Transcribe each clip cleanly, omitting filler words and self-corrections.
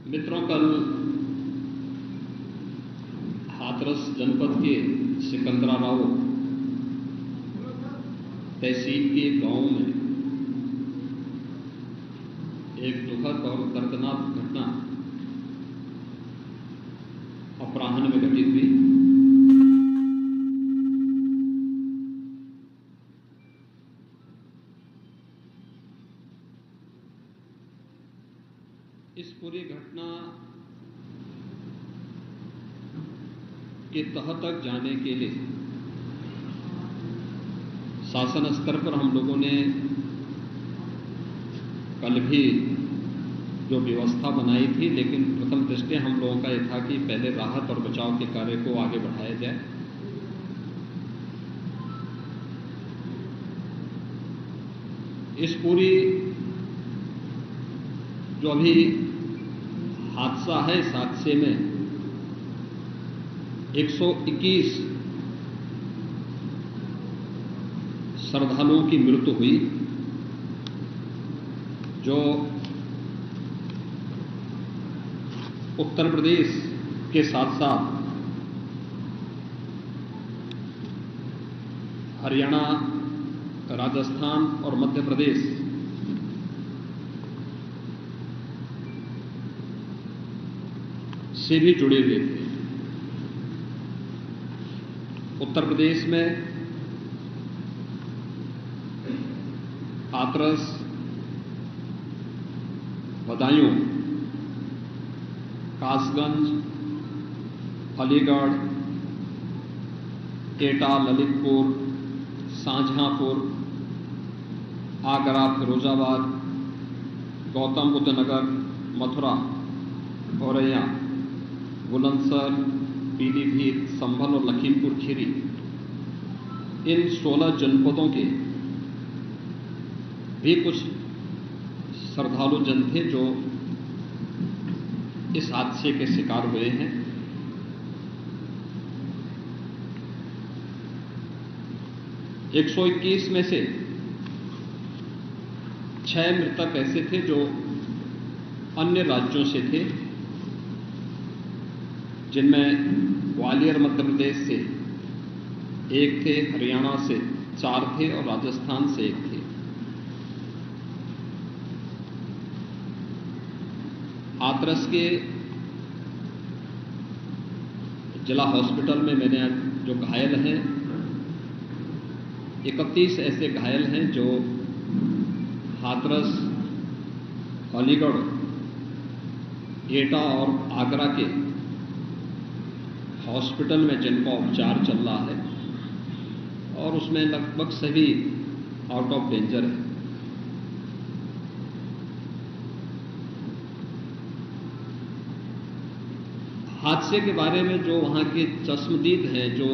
मित्रों, कल हाथरस जनपद के सिकंदराराव तहसील के गांव में एक दुखद और दर्दनाक घटना अपराह्न में घटित हुई। इस पूरी घटना के तह तक जाने के लिए शासन स्तर पर हम लोगों ने कल भी जो व्यवस्था बनाई थी, लेकिन प्रथम दृष्टया हम लोगों का यह था कि पहले राहत और बचाव के कार्य को आगे बढ़ाया जाए। इस पूरी जो अभी हादसा है, इस हादसे में 121 श्रद्धालुओं की मृत्यु हुई, जो उत्तर प्रदेश के साथ साथ हरियाणा, राजस्थान और मध्य प्रदेश से भी जुड़े हुए थे। उत्तर प्रदेश में हाथरस, बदायूं, कासगंज, अलीगढ़, एटा, ललितपुर, शाहजहांपुर, आगरा, फिरोजाबाद, गौतम बुद्ध नगर, मथुरा, औरैया, बुलंदशहर, पीलीभीत, संभल और लखीमपुर खीरी, इन 16 जनपदों के भी कुछ श्रद्धालु जन थे जो इस हादसे के शिकार हुए हैं। एक 121 में से 6 मृतक ऐसे थे जो अन्य राज्यों से थे, जिनमें ग्वालियर मध्य प्रदेश से 1 थे, हरियाणा से 4 थे और राजस्थान से 1 थे। हाथरस के जिला हॉस्पिटल में मैंने जो घायल हैं, 31 ऐसे घायल हैं जो हाथरस, अलीगढ़, एटा और आगरा के हॉस्पिटल में जिनका उपचार चल रहा है, और उसमें लगभग सभी आउट ऑफ डेंजर है। हादसे के बारे में जो वहाँ के चश्मदीद हैं, जो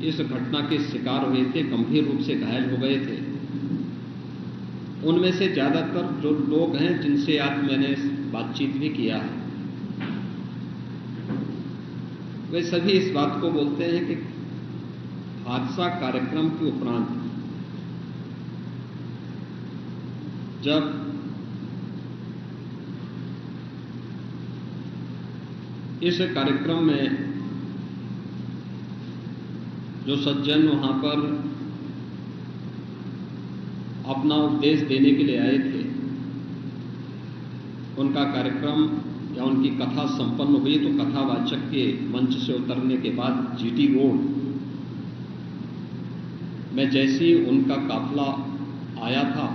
इस घटना के शिकार हुए थे, गंभीर रूप से घायल हो गए थे, उनमें से ज़्यादातर जो लोग हैं जिनसे आज मैंने बातचीत भी किया है, वे सभी इस बात को बोलते हैं कि हादसा कार्यक्रम के उपरांत जब इस कार्यक्रम में जो सज्जन वहां पर अपना उपदेश देने के लिए आए थे, उनका कार्यक्रम या उनकी कथा संपन्न हुई तो कथावाचक के मंच से उतरने के बाद जीटी रोड में जैसे ही उनका काफिला आया था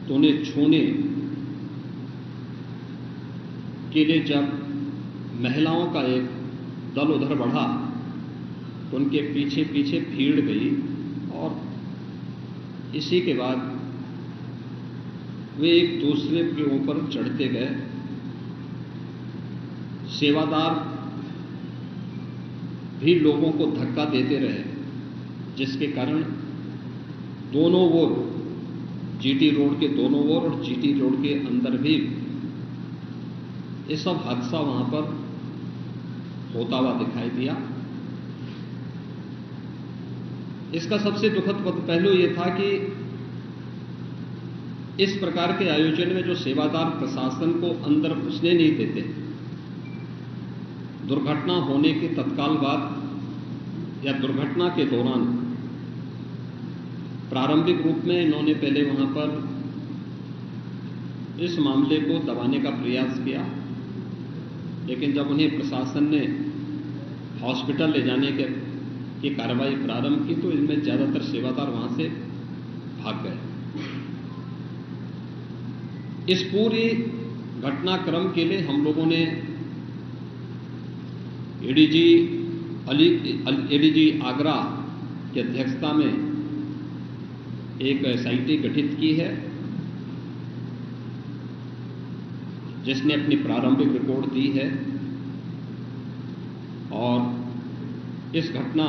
तो उन्हें छूने के लिए जब महिलाओं का एक दल उधर बढ़ा तो उनके पीछे पीछे भीड़ गई, और इसी के बाद वे एक दूसरे के ऊपर चढ़ते गए। सेवादार भी लोगों को धक्का देते रहे, जिसके कारण दोनों ओर, जीटी रोड के दोनों ओर और जीटी रोड के अंदर भी ये सब हादसा वहां पर होता हुआ दिखाई दिया। इसका सबसे दुखद पहलू ये था कि इस प्रकार के आयोजन में जो सेवादार प्रशासन को अंदर घुसने नहीं देते, दुर्घटना होने के तत्काल बाद या दुर्घटना के दौरान प्रारंभिक रूप में इन्होंने पहले वहां पर इस मामले को दबाने का प्रयास किया, लेकिन जब उन्हें प्रशासन ने हॉस्पिटल ले जाने की कार्रवाई प्रारंभ की तो इनमें ज्यादातर सेवादार वहां से भाग गए। इस पूरी घटनाक्रम के लिए हम लोगों ने एडीजी आगरा की अध्यक्षता में एक एसआईटी गठित की है, जिसने अपनी प्रारंभिक रिपोर्ट दी है और इस घटना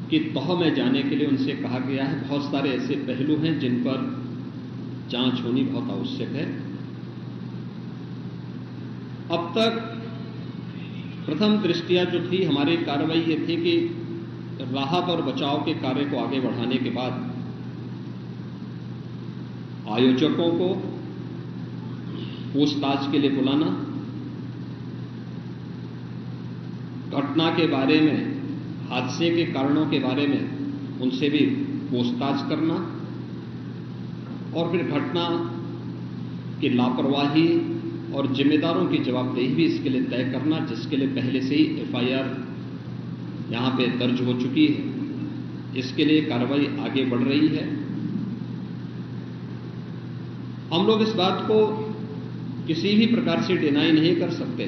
की तह में जाने के लिए उनसे कहा गया है। बहुत सारे ऐसे पहलू हैं जिन पर जांच होनी बहुत आवश्यक है। अब तक प्रथम दृष्टया जो थी हमारी कार्रवाई ये थी कि राहत और बचाव के कार्य को आगे बढ़ाने के बाद आयोजकों को पूछताछ के लिए बुलाना, घटना के बारे में, हादसे के कारणों के बारे में उनसे भी पूछताछ करना और फिर घटना की लापरवाही और जिम्मेदारों की जवाबदेही भी इसके लिए तय करना, जिसके लिए पहले से ही एफआईआर यहां पे दर्ज हो चुकी है। इसके लिए कार्रवाई आगे बढ़ रही है। हम लोग इस बात को किसी भी प्रकार से डिनाई नहीं कर सकते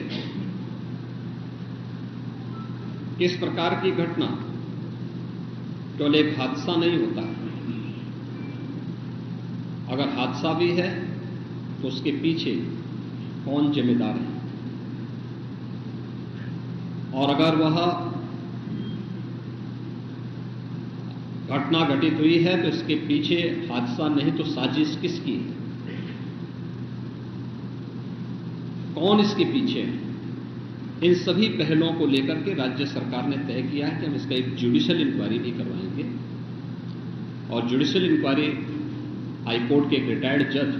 कि इस प्रकार की घटना केवल एक हादसा नहीं होता है। अगर हादसा भी है तो उसके पीछे कौन जिम्मेदार है, और अगर वह घटना घटित हुई है तो इसके पीछे हादसा नहीं तो साजिश किसकी है, कौन इसके पीछे है। इन सभी पहलुओं को लेकर के राज्य सरकार ने तय किया है कि हम इसका एक जुडिशियल इंक्वायरी भी करवाएंगे और जुडिशियल इंक्वायरी हाईकोर्ट के एक रिटायर्ड जज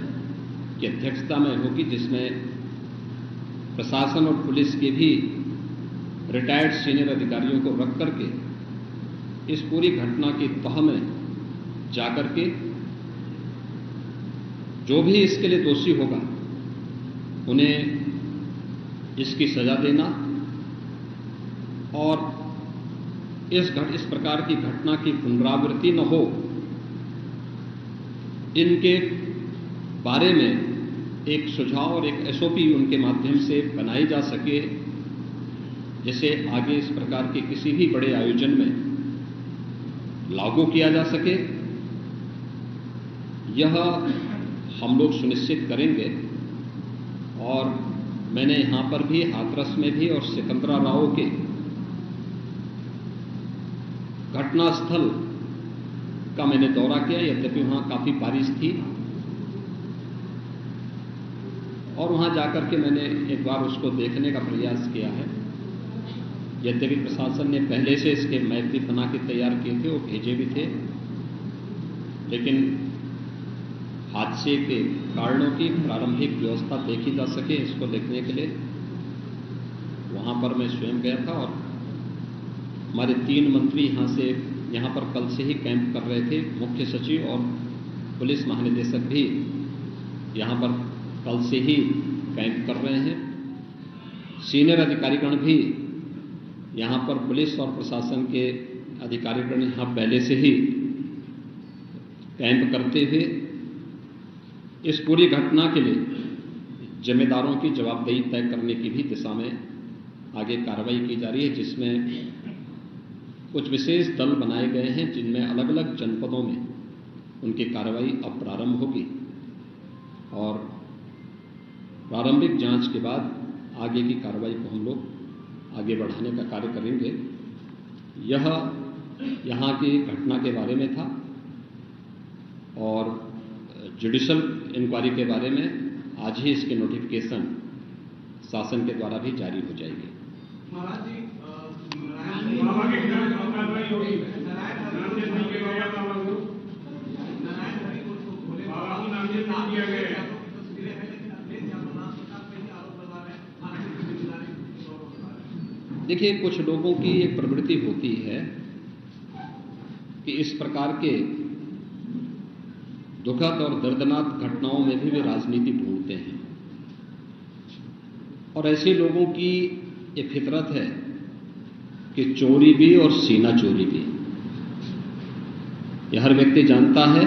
की अध्यक्षता में होगी, जिसमें प्रशासन और पुलिस के भी रिटायर्ड सीनियर अधिकारियों को रख करके इस पूरी घटना की तह में जाकर के जो भी इसके लिए दोषी होगा उन्हें इसकी सजा देना और इस प्रकार की घटना की पुनरावृत्ति न हो, इनके बारे में एक सुझाव और एक एसओपी उनके माध्यम से बनाई जा सके, जिसे आगे इस प्रकार के किसी भी बड़े आयोजन में लागू किया जा सके। यह हम लोग सुनिश्चित करेंगे। और मैंने यहां पर भी हाथरस में भी और सिकंदराराव के घटनास्थल का मैंने दौरा किया, यद्यपि वहां काफी बारिश थी, और वहां जाकर के मैंने एक बार उसको देखने का प्रयास किया है। यद्यपि प्रशासन ने पहले से इसके मैप भी बना के तैयार किए थे और भेजे भी थे, लेकिन हादसे के कारणों की प्रारंभिक व्यवस्था देखी जा सके इसको देखने के लिए वहां पर मैं स्वयं गया था। और हमारे 3 मंत्री यहां पर कल से ही कैंप कर रहे थे। मुख्य सचिव और पुलिस महानिदेशक भी यहां पर कल से ही कैंप कर रहे हैं। सीनियर अधिकारीगण भी यहां पर पुलिस और प्रशासन के अधिकारीगण यहां पहले से ही कैंप करते हुए इस पूरी घटना के लिए जिम्मेदारों की जवाबदेही तय करने की भी दिशा में आगे कार्रवाई की जा रही है, जिसमें कुछ विशेष दल बनाए गए हैं जिनमें अलग अलग जनपदों में उनकी कार्रवाई अब प्रारंभ होगी और प्रारंभिक जांच के बाद आगे की कार्रवाई को हम लोग आगे बढ़ाने का कार्य करेंगे। यह यहाँ की घटना के बारे में था और जुडिशियल इंक्वायरी के बारे में आज ही इसके नोटिफिकेशन शासन के द्वारा भी जारी हो जाएगी। महाराज जी, राहुल गांधी ने नाम दिया गया है। देखिए, कुछ लोगों की एक प्रवृत्ति होती है कि इस प्रकार के दुखद और दर्दनाक घटनाओं में भी वे राजनीति ढूंढते हैं, और ऐसे लोगों की ये फितरत है कि चोरी भी और सीना चोरी भी। यह हर व्यक्ति जानता है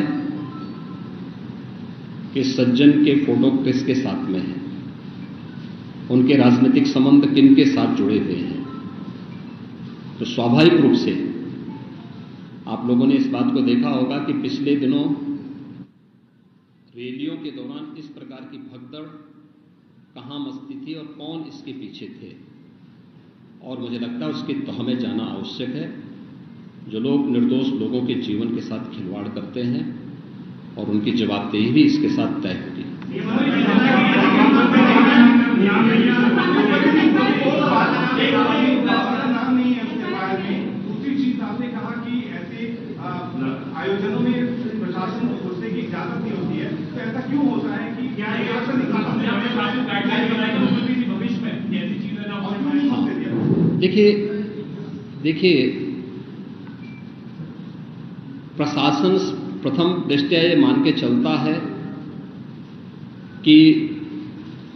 कि सज्जन के फोटो किसके साथ में है, उनके राजनीतिक संबंध किन के साथ जुड़े हुए हैं। तो स्वाभाविक रूप से आप लोगों ने इस बात को देखा होगा कि पिछले दिनों रैलियों के दौरान इस प्रकार की भगदड़ कहां मचती थी और कौन इसके पीछे थे, और मुझे लगता है उसकी तह में जाना आवश्यक है। जो लोग निर्दोष लोगों के जीवन के साथ खिलवाड़ करते हैं, और उनकी जवाबदेही भी इसके साथ तय होगी। दूसरी चीज आपने कहा कि ऐसे आयोजनों में प्रशासन को घुसने की इजाजत नहीं होती है, तो ऐसा क्यों होता है कि क्या भविष्य में ऐसी चीजें ना हो? देखिए, प्रशासन प्रथम दृष्टया ये मान के चलता है कि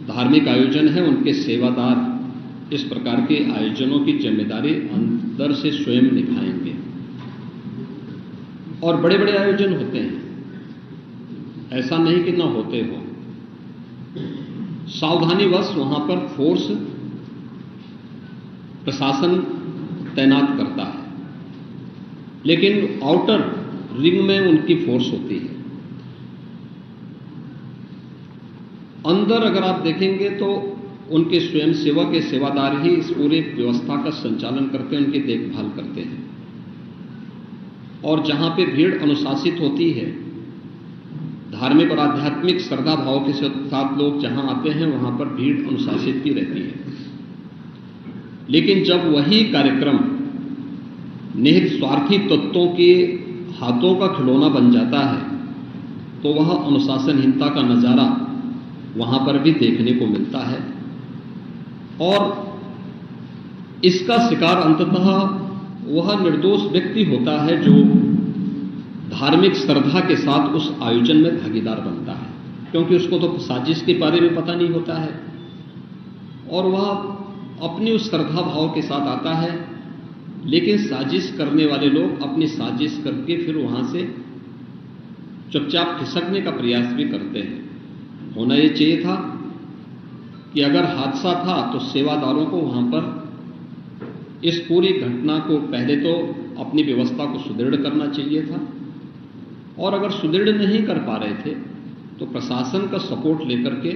धार्मिक आयोजन है, उनके सेवादार इस प्रकार के आयोजनों की जिम्मेदारी अंदर से स्वयं निभाएंगे। और बड़े बड़े आयोजन होते हैं, ऐसा नहीं कि ना होते हो। सावधानीवश वहां पर फोर्स प्रशासन तैनात करता है, लेकिन आउटर रिंग में उनकी फोर्स होती है। अंदर अगर आप देखेंगे तो उनके स्वयंसेवक, सेवादार ही इस पूरे व्यवस्था का संचालन करते हैं, उनकी देखभाल करते हैं। और जहां पे भीड़ अनुशासित होती है, धार्मिक और आध्यात्मिक श्रद्धा भाव के साथ लोग जहां आते हैं, वहां पर भीड़ अनुशासित ही रहती है। लेकिन जब वही कार्यक्रम निहित स्वार्थी तत्वों के हाथों का खिलौना बन जाता है, तो वह अनुशासनहीनता का नजारा वहां पर भी देखने को मिलता है। और इसका शिकार अंततः वह निर्दोष व्यक्ति होता है जो धार्मिक श्रद्धा के साथ उस आयोजन में भागीदार बनता है, क्योंकि उसको तो साजिश के बारे में पता नहीं होता है, और वह अपनी उस श्रद्धा भाव के साथ आता है। लेकिन साजिश करने वाले लोग अपनी साजिश करके फिर वहां से चुपचाप खिसकने का प्रयास भी करते हैं। होना ये चाहिए था कि अगर हादसा था तो सेवादारों को वहां पर इस पूरी घटना को पहले तो अपनी व्यवस्था को सुदृढ़ करना चाहिए था, और अगर सुदृढ़ नहीं कर पा रहे थे तो प्रशासन का सपोर्ट लेकर के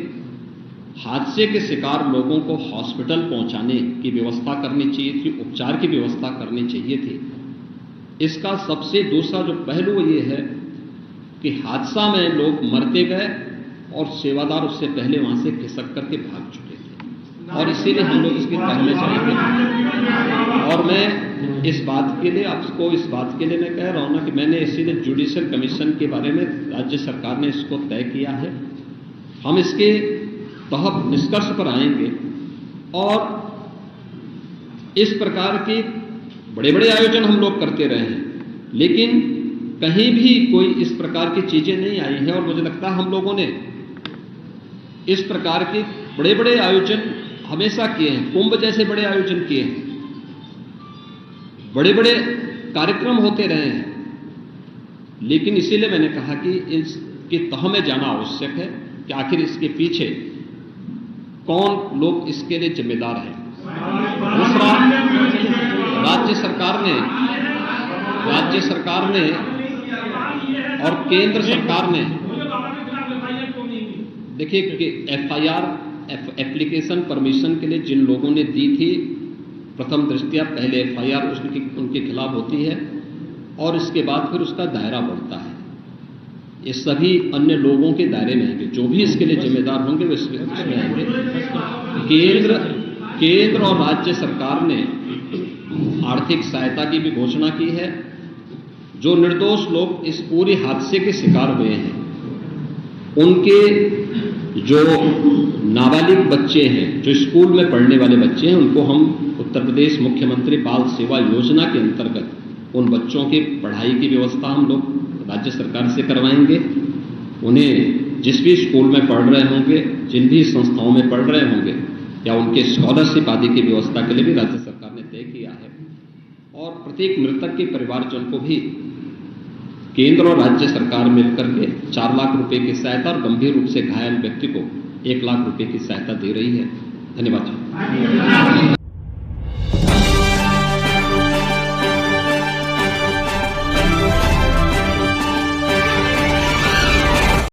हादसे के शिकार लोगों को हॉस्पिटल पहुंचाने की व्यवस्था करनी चाहिए थी, उपचार की व्यवस्था करनी चाहिए थी। इसका सबसे दूसरा जो पहलू ये है कि हादसा में लोग मरते गए और सेवादार उससे पहले वहां से खिसक करके भाग चुके थे, और इसीलिए हम लोग इसकी तह में जाएंगे। और मैं इस बात के लिए आपको इस बात के लिए मैं कह रहा हूं ना कि मैंने इसीलिए जुडिशियल कमीशन के बारे में राज्य सरकार ने इसको तय किया है। हम इसके तहत निष्कर्ष पर आएंगे, और इस प्रकार के बड़े बड़े आयोजन हम लोग करते रहे हैं, लेकिन कहीं भी कोई इस प्रकार की चीजें नहीं आई हैं। और मुझे लगता है हम लोगों ने इस प्रकार के बड़े बड़े आयोजन हमेशा किए हैं, कुंभ जैसे बड़े आयोजन किए हैं, बड़े बड़े कार्यक्रम होते रहे हैं। लेकिन इसीलिए मैंने कहा कि इसकी तह में जाना आवश्यक है कि आखिर इसके पीछे कौन लोग इसके लिए जिम्मेदार हैं। दूसरा, राज्य सरकार ने और केंद्र सरकार ने, देखिए कि एफआईआर एप्लीकेशन परमिशन के लिए जिन लोगों ने दी थी, प्रथम दृष्टया पहले एफआईआर उनके खिलाफ होती है, और इसके बाद फिर उसका दायरा बढ़ता है। ये सभी अन्य लोगों के दायरे में आएंगे, जो भी इसके लिए जिम्मेदार होंगे वे इसमें आएंगे। केंद्र और राज्य सरकार ने आर्थिक सहायता की भी घोषणा की है। जो निर्दोष लोग इस पूरे हादसे के शिकार हुए हैं उनके जो नाबालिग बच्चे हैं, जो स्कूल में पढ़ने वाले बच्चे हैं, उनको हम उत्तर प्रदेश मुख्यमंत्री बाल सेवा योजना के अंतर्गत उन बच्चों की पढ़ाई की व्यवस्था हम लोग राज्य सरकार से करवाएंगे। उन्हें जिस भी स्कूल में पढ़ रहे होंगे, जिन भी संस्थाओं में पढ़ रहे होंगे, या उनके स्कॉलरशिप आदि की व्यवस्था के लिए भी राज्य सरकार ने तय किया है। और प्रत्येक मृतक के परिवारजन को भी केंद्र और राज्य सरकार मिलकर के 4 लाख रुपए की सहायता और गंभीर रूप से घायल व्यक्ति को 1 लाख रुपए की सहायता दे रही है। धन्यवाद।